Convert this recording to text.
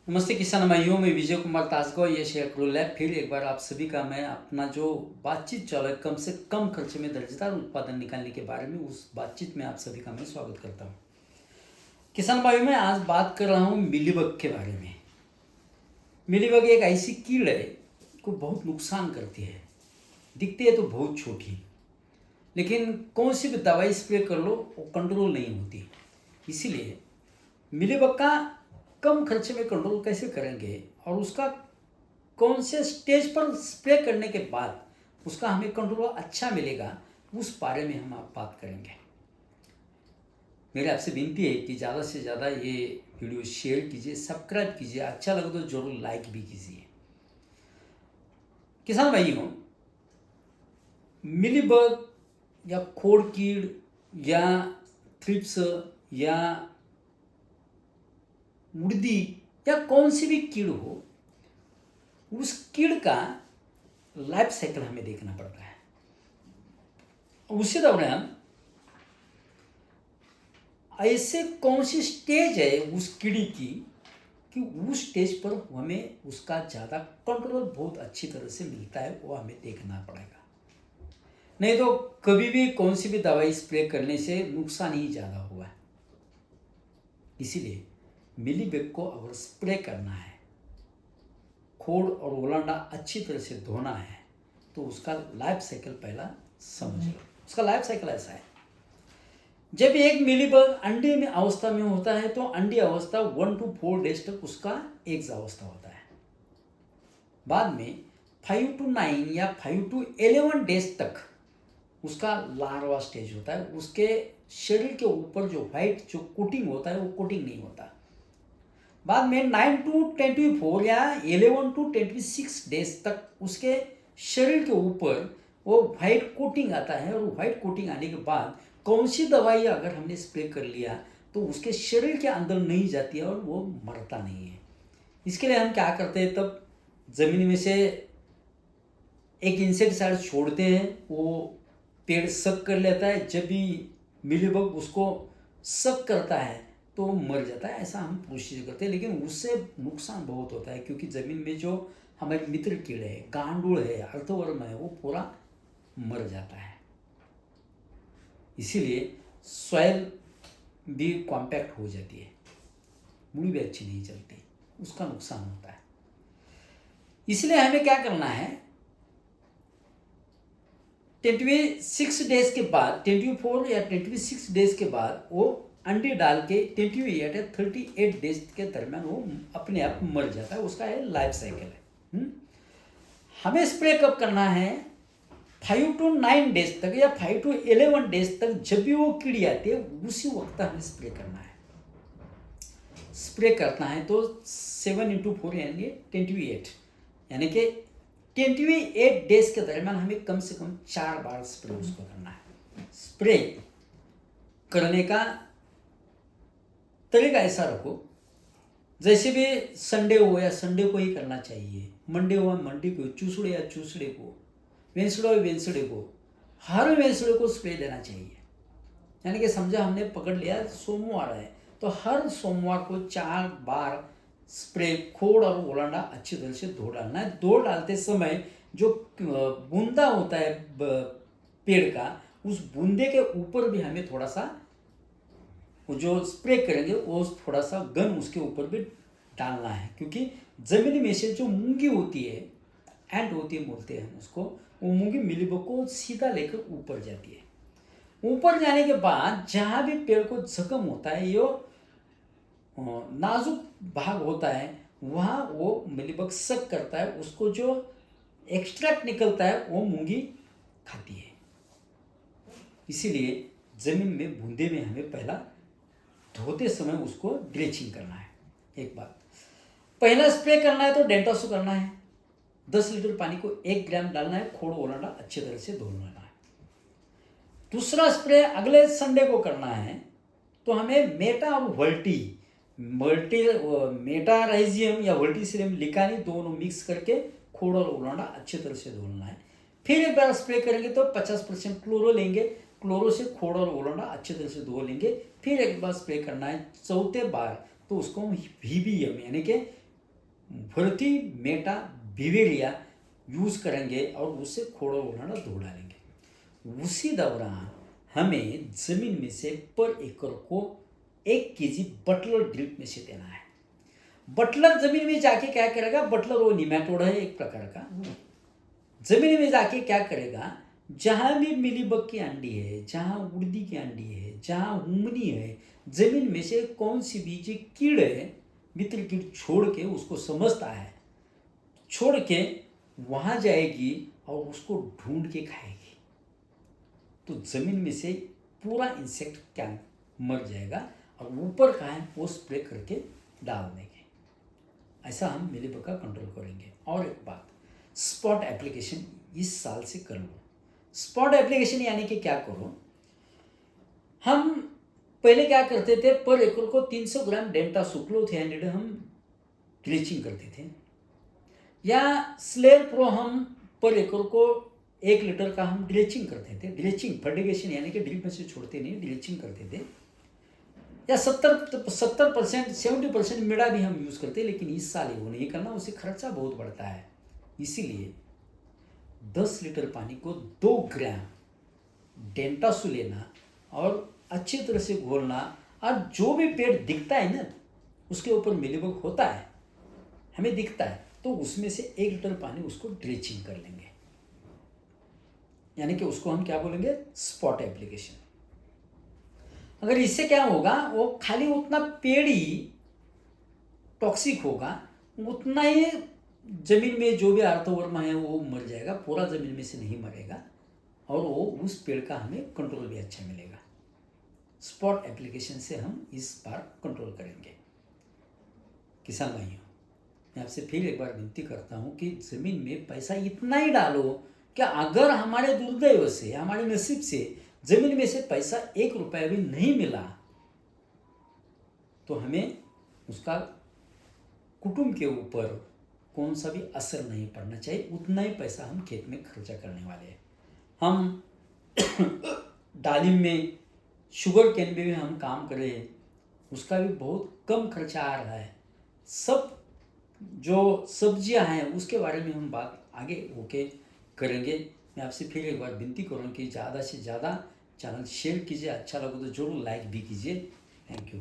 नमस्ते किसान भाइयों, मैं विजय कुमार ताजगांव ये शेयर करूँ लैब फिर एक बार आप सभी का मैं अपना जो बातचीत चल रहा है कम से कम खर्चे में दर्जेदार उत्पादन निकालने के बारे में उस बातचीत में आप सभी का मैं स्वागत करता हूँ। किसान भाइयों, मैं आज बात कर रहा हूँ मिलीबग के बारे में। मिलीबग एक ऐसी कीड़ है को बहुत नुकसान करती है। दिखती है तो बहुत छोटी, लेकिन कौन सी भी दवाई स्प्रे कर लो वो कंट्रोल नहीं होती। इसीलिए मिलीबग का कम खर्चे में कंट्रोल कैसे करेंगे और उसका कौन से स्टेज पर स्प्रे करने के बाद उसका हमें कंट्रोल अच्छा मिलेगा, उस बारे में हम आप बात करेंगे। मेरी आपसे विनती है कि ज़्यादा से ज़्यादा ये वीडियो शेयर कीजिए, सब्सक्राइब कीजिए, अच्छा लगे तो ज़रूर लाइक भी कीजिए। किसान भाइयों, मिलीबग या खोड़ कीड़ या थ्रिप्स या उड़दी या कौन सी भी कीड़ हो, उस कीड़ का लाइफ साइकिल हमें देखना पड़ता है। उसी दौरान ऐसे कौन सी स्टेज है उस कीड़ी की कि उस स्टेज पर हमें उसका ज़्यादा कंट्रोल बहुत अच्छी तरह से मिलता है, वो हमें देखना पड़ेगा। नहीं तो कभी भी कौन सी भी दवाई स्प्रे करने से नुकसान ही ज़्यादा हुआ है। इसीलिए मिलीबग को अगर स्प्रे करना है, खोड़ और ओलांडा अच्छी तरह से धोना है, तो उसका लाइफ साइकिल पहला समझ लो। उसका लाइफ साइकिल ऐसा है, जब एक मिलीबग अंडे में अवस्था में होता है तो अंडी अवस्था 1 to 4 डेज तक उसका एग्स अवस्था होता है। बाद में 5 to 9 या 5 to 11 डेज तक उसका लार्वा स्टेज होता है। उसके शरीर के ऊपर जो व्हाइट जो कोटिंग होता है वो कोटिंग नहीं होता। बाद में 9 to 24 या 11 to 26 डेज तक उसके शरीर के ऊपर वो व्हाइट कोटिंग आता है, और व्हाइट कोटिंग आने के बाद कौन सी दवाई अगर हमने स्प्रे कर लिया तो उसके शरीर के अंदर नहीं जाती है और वो मरता नहीं है। इसके लिए हम क्या करते हैं, तब ज़मीन में से एक इंसेक्टिसाइड छोड़ते हैं, वो पेड़ सक कर लेता है। जब भी मिलीबग उसको सक करता है तो मर जाता है। ऐसा हम प्रोसीजर करते हैं, लेकिन उससे नुकसान बहुत होता है, क्योंकि ज़मीन में जो हमारे मित्र कीड़े हैं, गांडूल है, अर्थवर्म है, वो पूरा मर जाता है। इसीलिए सॉइल भी कॉम्पैक्ट हो जाती है, मूड़ी भी अच्छी नहीं चलती, उसका नुकसान होता है। इसलिए हमें क्या करना है, 26 डेज के बाद, 24 या 26 डेज के बाद वो अंडे डाल के 28 या 38 डेज के दरमियान वो अपने आप मर जाता है। उसका है लाइफ साइकिल है। हमें स्प्रे कब करना है, 5 to 9 डेज तक या 5 to 11 डेज तक। जब भी वो कीड़ी आती है उसी वक्त हमें स्प्रे करना है। स्प्रे करना है तो 7 into 4 यानी 28, यानी कि 28 डेज के दरमियान हमें कम से कम 4 बार स्प्रे उसको करना है। स्प्रे करने का तरीका ऐसा रखो, जैसे भी संडे हो या संडे को ही करना चाहिए, मंडे हो मंडे को, ट्यूसडे या ट्यूसडे को, वेंसडे हो वेंसडे को, हर वेंसडे को स्प्रे देना चाहिए। यानी कि समझा हमने पकड़ लिया सोमवार है तो हर सोमवार को 4 बार स्प्रे खोड़ और ओलांडा अच्छी तरह से धो डालना है। धो डालते समय जो बूंदा होता है पेड़ का, उस बूंदे के ऊपर भी हमें थोड़ा सा जो स्प्रे करेंगे वो थोड़ा सा गन उसके ऊपर भी डालना है, क्योंकि ज़मीन में से जो मूंगी होती है, एंड होती है बोलते हैं उसको, वो मूंगी मिलीबग को सीधा लेकर ऊपर जाती है। ऊपर जाने के बाद जहाँ भी पेड़ को जख्म होता है, यो नाजुक भाग होता है, वहाँ वो मिलीबग सक करता है। उसको जो एक्सट्रैक्ट निकलता है वो मूंगी खाती है। इसीलिए ज़मीन में बूंदे में हमें पहला धोते समय उसको ड्रेचिंग करना है। एक बात, पहला स्प्रे करना है तो डेंटोसो करना है। 10 लीटर पानी को 1 ग्राम डालना है, खोड़ ओलांडा अच्छी तरह से धो लेना है। दूसरा स्प्रे अगले संडे को करना है तो हमें मेटा और मेटाराइजियम या वर्टिसिलियम लिकानी दोनों मिक्स करके खोड़ और ओलांडा अच्छी तरह से धोना है। फिर एक बार स्प्रे करेंगे तो 50% क्लोरो लेंगे, क्लोरो से खोड़ और ओलांडा अच्छी तरह से धो लेंगे। फिर एक बार स्प्रे करना है चौथे बार तो उसको VBM यानी कि भर्ती मेटा बिवेरिया यूज़ करेंगे और उससे खोड़ा उड़ाना धो डालेंगे। उसी दौरान हमें ज़मीन में से पर एकड़ को 1 केजी बटलर ड्रिप में से देना है। बटलर ज़मीन में जाके क्या करेगा, बटलर वो निमेटोड है एक प्रकार का, ज़मीन में जाके क्या करेगा, जहाँ भी मिलीबग की अंडी है, जहाँ उड़दी की अंडी है, जहाँ हुमनी है, ज़मीन में से कौन सी भी जो कीड़ है, मित्र कीड़ छोड़ के उसको समझता है, छोड़ के वहाँ जाएगी और उसको ढूंढ के खाएगी। तो ज़मीन में से पूरा इंसेक्ट क्या मर जाएगा और ऊपर का है वो स्प्रे करके डाल देंगे। ऐसा हम मिलीबग का कंट्रोल करेंगे। और एक बात, स्पॉट एप्लीकेशन इस साल से कर लो। स्पॉट एप्लीकेशन यानी कि क्या करो, हम पहले क्या करते थे, पर एकड़ को 300 ग्राम डेंटा सुक्लोथियानिड हम ड्रिचिंग करते थे, या स्लेर प्रो हम पर एकड़ को 1 लीटर का हम ड्रिचिंग करते थे। ड्रिचिंग फर्टिगेशन यानी कि ड्रिप में से छोड़ते नहीं, ड्रिचिंग करते थे। या 70% 70% मिड़ा भी हम यूज़ करते हैं, लेकिन इस साल वो नहीं करना, उससे खर्चा बहुत बढ़ता है। इसीलिए 10 लीटर पानी को 2 ग्राम डेंटासू लेना और अच्छी तरह से घोलना, और जो भी पेड़ दिखता है ना उसके ऊपर मिलीबग होता है, हमें दिखता है, तो उसमें से 1 लीटर पानी उसको ड्रिचिंग कर लेंगे। यानी कि उसको हम क्या बोलेंगे, स्पॉट एप्लीकेशन। अगर इससे क्या होगा, वो खाली उतना पेड़ ही टॉक्सिक होगा, उतना ही जमीन में जो भी अर्थवर्म है वो मर जाएगा, पूरा जमीन में से नहीं मरेगा, और वो उस पेड़ का हमें कंट्रोल भी अच्छा मिलेगा। स्पॉट एप्लीकेशन से हम इस बार कंट्रोल करेंगे। किसान भाइयों, मैं आपसे फिर एक बार विनती करता हूँ कि ज़मीन में पैसा इतना ही डालो कि अगर हमारे दुर्दैव से, हमारे नसीब से ज़मीन में से पैसा 1 रुपया भी नहीं मिला, तो हमें उसका कुटुंब के ऊपर कौन सा भी असर नहीं पड़ना चाहिए। उतना ही पैसा हम खेत में खर्चा करने वाले हैं। हम दालिम में, शुगर केन में भी हम काम करें, उसका भी बहुत कम खर्चा आ रहा है। सब जो सब्जियां हैं उसके बारे में हम बात आगे होके करेंगे। मैं आपसे फिर एक बार विनती करूँ कि ज़्यादा से ज़्यादा चैनल शेयर कीजिए, अच्छा लगे तो जरूर लाइक भी कीजिए। Thank you.